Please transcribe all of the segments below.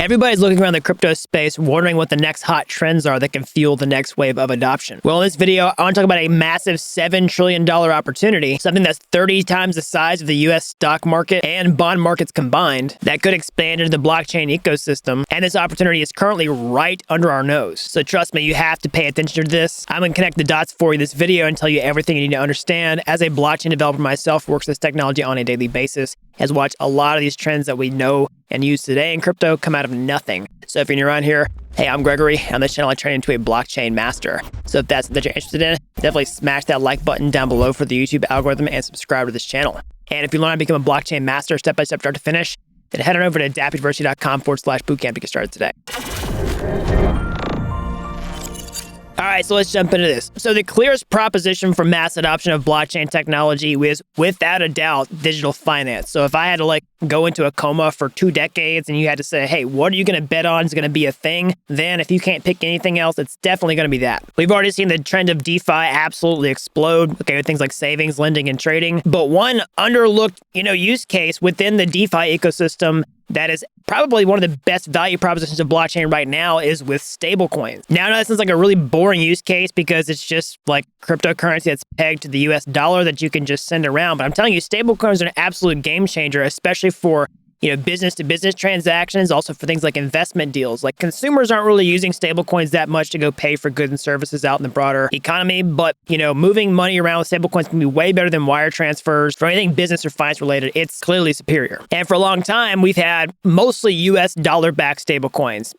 Everybody's looking around the crypto space, wondering what the next hot trends are that can fuel the next wave of adoption. Well, in this video, I want to talk about a massive $7 trillion opportunity, something that's 30 times the size of the US stock market and bond markets combined, that could expand into the blockchain ecosystem. And this opportunity is currently right under our nose. So trust me, you have to pay attention to this. I'm going to connect the dots for you in this video and tell you everything you need to understand. As a blockchain developer myself, who works this technology on a daily basis, has watched a lot of these trends that we know and use today in crypto come out of nothing. So if you're new around here, hey, I'm Gregory. On this channel, I turn into a blockchain master. So if that's what you're interested in, definitely smash that like button down below for the YouTube algorithm and subscribe to this channel. And if you learn how to become a blockchain master step-by-step start to finish, then head on over to dappuniversity.com/bootcamp to get started today. All right, so let's jump into this. So the clearest proposition for mass adoption of blockchain technology is, without a doubt, digital finance. So if I had to go into a coma for 2 decades and you had to say, hey, what are you going to bet on is going to be a thing? Then if you can't pick anything else, it's definitely going to be that. We've already seen the trend of DeFi absolutely explode, with things like savings, lending, and trading. But one underlooked, use case within the DeFi ecosystem that is probably one of the best value propositions of blockchain right now is with stablecoins. Now, that sounds like a really boring use case because it's just like cryptocurrency that's pegged to the US dollar that you can just send around. But I'm telling you, stablecoins are an absolute game changer, especially for business-to-business transactions, also for things like investment deals. Like, consumers aren't really using stablecoins that much to go pay for goods and services out in the broader economy, but, moving money around with stablecoins can be way better than wire transfers. For anything business or finance related, it's clearly superior. And for a long time, we've had mostly US dollar-backed stablecoins.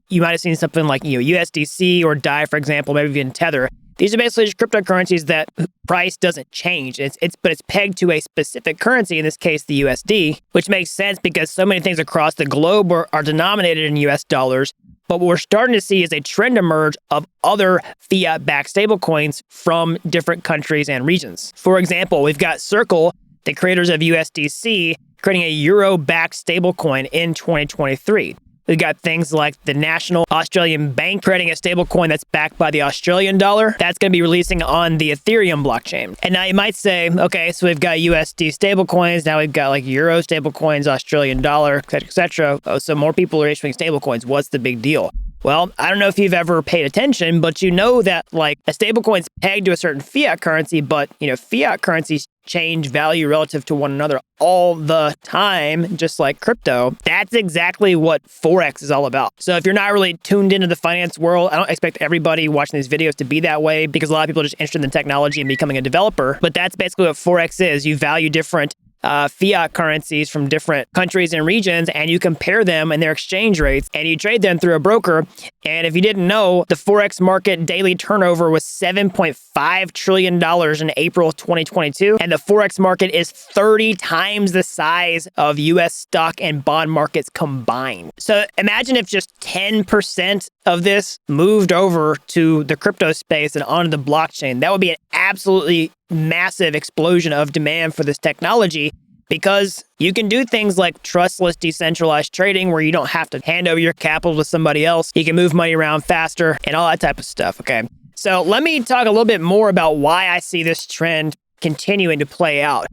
You might have seen something like, USDC or DAI, for example, maybe even Tether. These are basically just cryptocurrencies that price doesn't change. But it's pegged to a specific currency, in this case, the USD, which makes sense because so many things across the globe are denominated in US dollars. But what we're starting to see is a trend emerge of other fiat-backed stablecoins from different countries and regions. For example, we've got Circle, the creators of USDC, creating a euro-backed stablecoin in 2023. We've got things like the National Australian Bank creating a stablecoin that's backed by the Australian dollar. That's going to be releasing on the Ethereum blockchain. And now you might say, okay, so we've got USD stablecoins. Now we've got Euro stablecoins, Australian dollar, et cetera, et cetera. Oh, so more people are issuing stablecoins. What's the big deal? Well, I don't know if you've ever paid attention, but you know that a stablecoin's pegged to a certain fiat currency, but fiat currencies change value relative to one another all the time, just like crypto. That's exactly what Forex is all about. So if you're not really tuned into the finance world, I don't expect everybody watching these videos to be that way because a lot of people are just interested in the technology and becoming a developer. But that's basically what Forex is. You value different fiat currencies from different countries and regions, and you compare them and their exchange rates, and you trade them through a broker. And if you didn't know, the Forex market daily turnover was $7.5 trillion in April of 2022, and the Forex market is 30 times the size of US stock and bond markets combined. So imagine if just 10% of this moved over to the crypto space and onto the blockchain. That would be an absolutely massive explosion of demand for this technology, because you can do things like trustless decentralized trading where you don't have to hand over your capital to somebody else. You can move money around faster and all that type of stuff. Okay, so let me talk a little bit more about why I see this trend continuing to play out.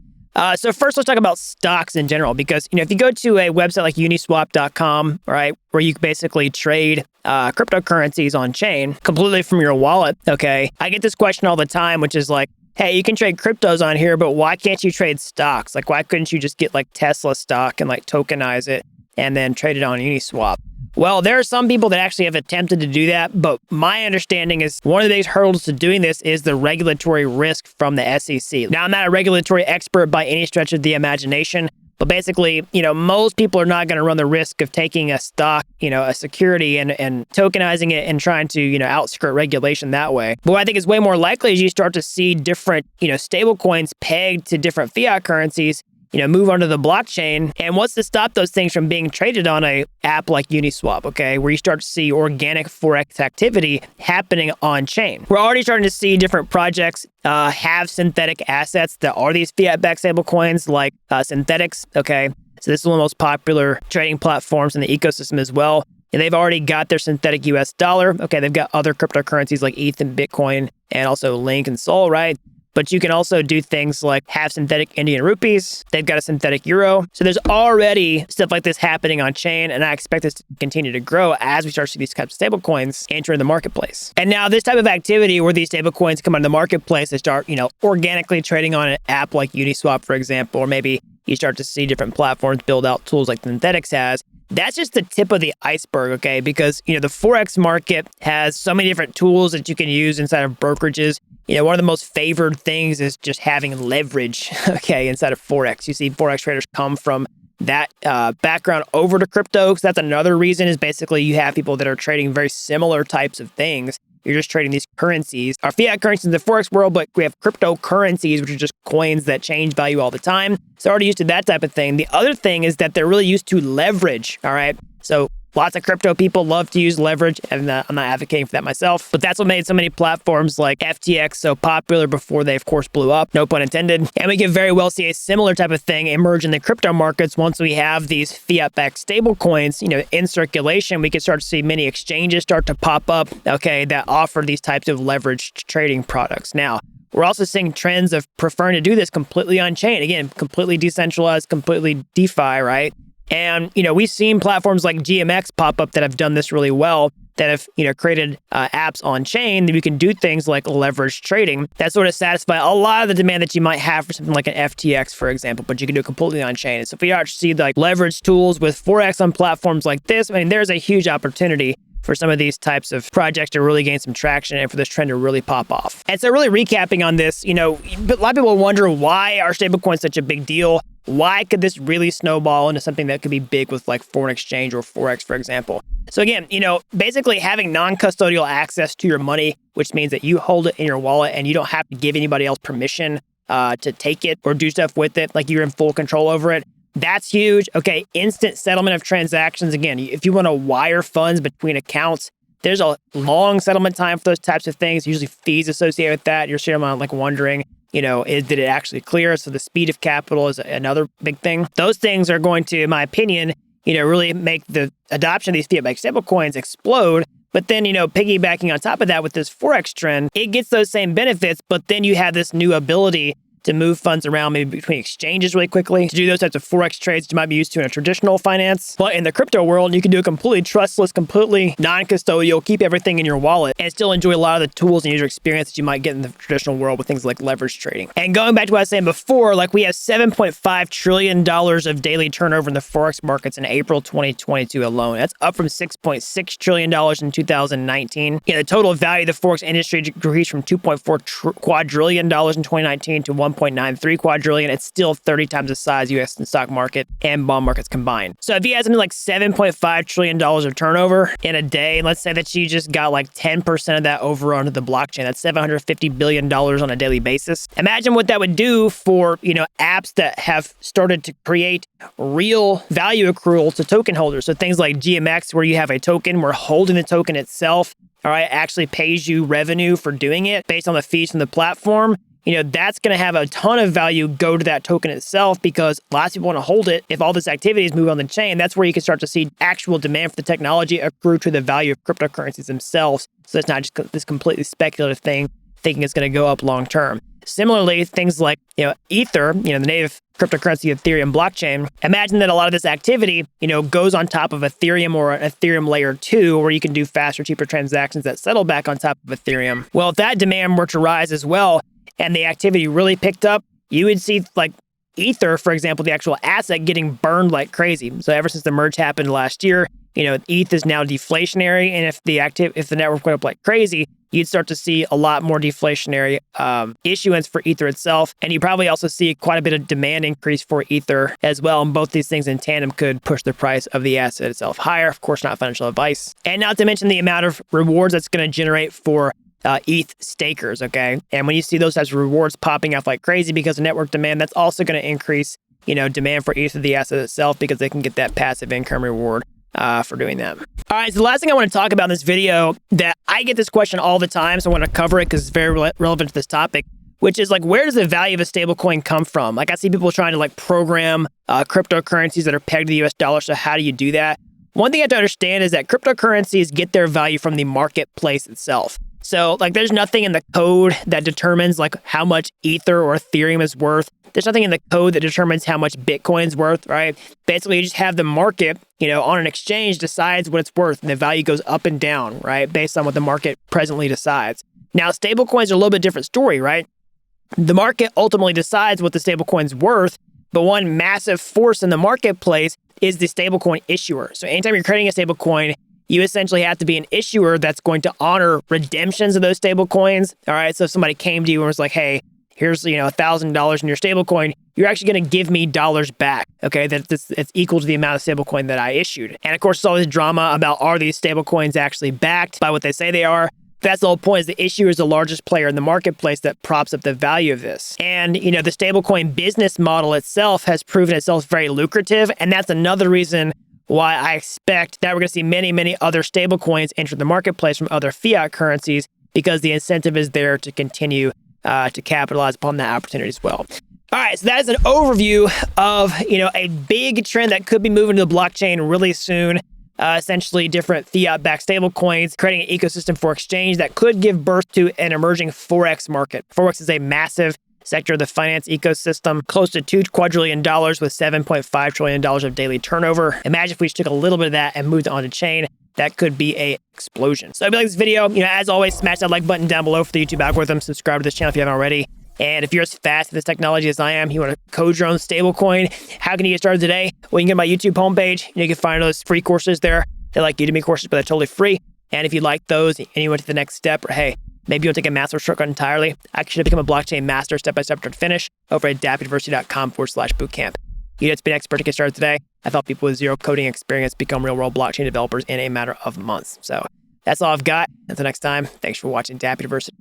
So first, let's talk about stocks in general, because if you go to a website like uniswap.com, right, where you basically trade cryptocurrencies on chain completely from your wallet, okay, I get this question all the time, which is like, hey, you can trade cryptos on here, but why can't you trade stocks? Why couldn't you just get Tesla stock and tokenize it and then trade it on Uniswap? Well, there are some people that actually have attempted to do that, but my understanding is one of the biggest hurdles to doing this is the regulatory risk from the SEC. Now, I'm not a regulatory expert by any stretch of the imagination, but basically, most people are not going to run the risk of taking a stock, a security and tokenizing it and trying to, outskirt regulation that way. But what I think is way more likely is you start to see different, stable coins pegged to different fiat currencies, move onto the blockchain. And what's to stop those things from being traded on a app like Uniswap, okay, where you start to see organic Forex activity happening on chain. We're already starting to see different projects have synthetic assets that are these fiat-backed stablecoins like Synthetics, okay? So this is one of the most popular trading platforms in the ecosystem as well. And they've already got their synthetic US dollar. Okay, they've got other cryptocurrencies like ETH and Bitcoin and also Link and Sol, right? but you can also do things like have synthetic Indian rupees. They've got a synthetic euro. So there's already stuff like this happening on chain, and I expect this to continue to grow as we start to see these types of stablecoins enter the marketplace. And now this type of activity where these stablecoins come out of the marketplace, they start, organically trading on an app like Uniswap, for example, or maybe you start to see different platforms build out tools like Synthetics has. That's just the tip of the iceberg, okay? Because, the Forex market has so many different tools that you can use inside of brokerages. One of the most favored things is just having leverage, okay, inside of Forex. You see Forex traders come from that background over to crypto. So that's another reason is basically you have people that are trading very similar types of things. You're just trading these currencies. Our fiat currencies in the Forex world, but we have cryptocurrencies, which are just coins that change value all the time. So they're already used to that type of thing. The other thing is that they're really used to leverage, all right? So lots of crypto people love to use leverage, and I'm not advocating for that myself, but that's what made so many platforms like FTX so popular before they, of course, blew up, no pun intended. And we could very well see a similar type of thing emerge in the crypto markets once we have these fiat-backed stablecoins, in circulation. We could start to see many exchanges start to pop up, okay, that offer these types of leveraged trading products. Now, we're also seeing trends of preferring to do this completely on-chain. Again, completely decentralized, completely DeFi, right? And, we've seen platforms like GMX pop up that have done this really well, that have, created apps on chain that you can do things like leverage trading that sort of satisfy a lot of the demand that you might have for something like an FTX, for example, but you can do it completely on chain. And so if we actually see like leverage tools with Forex on platforms like this, there's a huge opportunity for some of these types of projects to really gain some traction and for this trend to really pop off. And so really recapping on this, a lot of people wonder, why are stablecoins such a big deal? Why could this really snowball into something that could be big with like foreign exchange or Forex, for example? So again, basically having non-custodial access to your money, which means that you hold it in your wallet and you don't have to give anybody else permission to take it or do stuff with it, like you're in full control over it. That's huge. Okay, instant settlement of transactions. Again, if you want to wire funds between accounts, there's a long settlement time for those types of things. Usually fees associated with that. You're sitting around like wondering, did it actually clear? So the speed of capital is another big thing. Those things are going to, in my opinion, really make the adoption of these fiat-backed stablecoins explode. But then, piggybacking on top of that with this Forex trend, it gets those same benefits, but then you have this new ability to move funds around maybe between exchanges really quickly, to do those types of Forex trades that you might be used to in a traditional finance. But in the crypto world, you can do it completely trustless, completely non-custodial, keep everything in your wallet, and still enjoy a lot of the tools and user experience that you might get in the traditional world with things like leverage trading. And going back to what I was saying before, like we have $7.5 trillion of daily turnover in the Forex markets in April 2022 alone. That's up from $6.6 trillion in 2019. The total value of the Forex industry increased from $2.4 quadrillion in 2019 to $1.93 quadrillion. It's still 30 times the size U.S. stock market and bond markets combined. So if you had something like $7.5 trillion of turnover in a day, and let's say that you just got like 10% of that over onto the blockchain, that's $750 billion on a daily basis. Imagine what that would do for, apps that have started to create real value accrual to token holders. So things like GMX, where you have a token, where holding the token itself, all right, actually pays you revenue for doing it based on the fees from the platform. That's going to have a ton of value go to that token itself, because lots of people want to hold it. If all this activity is moving on the chain, that's where you can start to see actual demand for the technology accrue to the value of cryptocurrencies themselves. So it's not just this completely speculative thing, thinking it's going to go up long term. Similarly, things like, Ether, the native cryptocurrency Ethereum blockchain, imagine that a lot of this activity, goes on top of Ethereum or an Ethereum layer 2, where you can do faster, cheaper transactions that settle back on top of Ethereum. Well, if that demand were to rise as well, and the activity really picked up, you would see like Ether, for example, the actual asset getting burned like crazy. So ever since the merge happened last year, ETH is now deflationary. And if the network went up like crazy, you'd start to see a lot more deflationary issuance for Ether itself. And you probably also see quite a bit of demand increase for Ether as well. And both these things in tandem could push the price of the asset itself higher. Of course, not financial advice. And not to mention the amount of rewards that's going to generate for ETH stakers, okay? And when you see those types of rewards popping off like crazy because of network demand, that's also going to increase, demand for ETH of the asset itself, because they can get that passive income reward for doing that. All right, so the last thing I want to talk about in this video, that I get this question all the time, so I want to cover it because it's very relevant to this topic, which is like, where does the value of a stablecoin come from? Like I see people trying to like program cryptocurrencies that are pegged to the US dollar, so how do you do that? One thing you have to understand is that cryptocurrencies get their value from the marketplace itself. So like there's nothing in the code that determines like how much Ether or Ethereum is worth. There's nothing in the code that determines how much Bitcoin's worth, right? Basically, you just have the market, on an exchange decides what it's worth, and the value goes up and down, right? Based on what the market presently decides. Now, stablecoins are a little bit different story, right? The market ultimately decides what the stablecoin's worth, but one massive force in the marketplace is the stablecoin issuer. So anytime you're creating a stablecoin, you essentially have to be an issuer that's going to honor redemptions of those stablecoins. All right. So if somebody came to you and was like, hey, here's, $1,000 in your stablecoin, you're actually going to give me dollars back. Okay. It's equal to the amount of stablecoin that I issued. And of course, there's all this drama about are these stablecoins actually backed by what they say they are? That's the whole point, is the issuer is the largest player in the marketplace that props up the value of this. And, the stablecoin business model itself has proven itself very lucrative. And that's another reason why I expect that we're going to see many, many other stablecoins enter the marketplace from other fiat currencies, because the incentive is there to continue to capitalize upon that opportunity as well. All right, so that is an overview of, a big trend that could be moving to the blockchain really soon. Essentially different fiat-backed stablecoins, creating an ecosystem for exchange that could give birth to an emerging Forex market. Forex is a massive sector of the finance ecosystem, close to $2 quadrillion with $7.5 trillion of daily turnover. Imagine if we just took a little bit of that and moved it onto chain. That could be a explosion. So if you like this video, as always, smash that like button down below for the YouTube algorithm. Subscribe to this channel if you haven't already. And if you're as fast at this technology as I am, you want to code your own stablecoin, how can you get started today? Well, you can go to my YouTube homepage. You can find those free courses there. They're like Udemy courses, but they're totally free. And if you like those and you went to the next step, or hey, maybe you want to take a master shortcut entirely, I should become a blockchain master step-by-step start to finish over at dappuniversity.com/bootcamp. You have to be an expert to get started today. I've helped people with zero coding experience become real-world blockchain developers in a matter of months. So that's all I've got. Until next time, thanks for watching Dapp University.